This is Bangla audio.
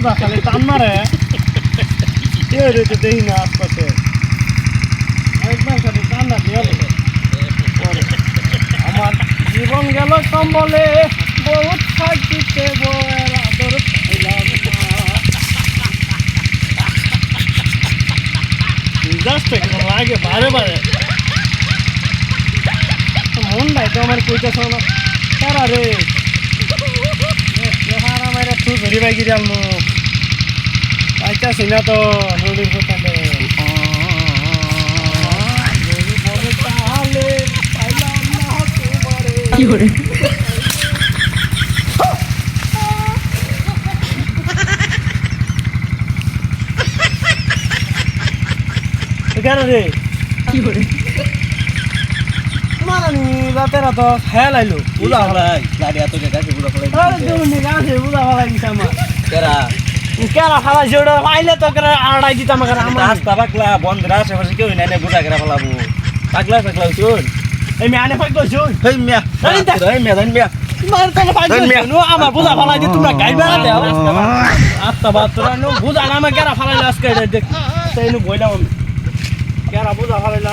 বুঝা খালি টান মারে দেখি না আশপাশে একবার খালি টান না দিয়ে আমার জীবন গেল কম্বলে বহুত থাকিতে বয়ের আদর পাইলাম জাস্ট একদম লাগে বারে বারে মনটাই তো আমার কইতেছ না তারা রে আমার তুই ধরি বাই গিয়ে আলমু পাইতাছি না তো নদীর কোথালে পাইলাম না তোমারে কি করে কেন রে কি করে মারানি রাতে রাত খেয়াল আইলো বুঝা ফলাই গাড়ি এত গাছে বুঝা ফলাই গাছে বুঝা ফেলাই দিছে আমার কেরা কেরা ফালাইছে ওটা আইলে তো আড়াই দিতাম আমার রাস্তা পাকলা বন্ধ আশেপাশে কেউ নাই বুঝা কেরা ফেলাবো পাগলা পাগলা শুন এই মেয়ে আনে ফাইকো শুন হেই মিয়া হেই মিয়া জান মিয়া মার তালে ফাইকো আমার বুঝা ফেলাই দি তোমরা গাইবা না দেও আত্তা বাত তোরা নো বুঝা না আমার কেরা ফেলাইলা আজকে দেখ তাইনু বইলাম কেরা বুঝা ফেলাইলা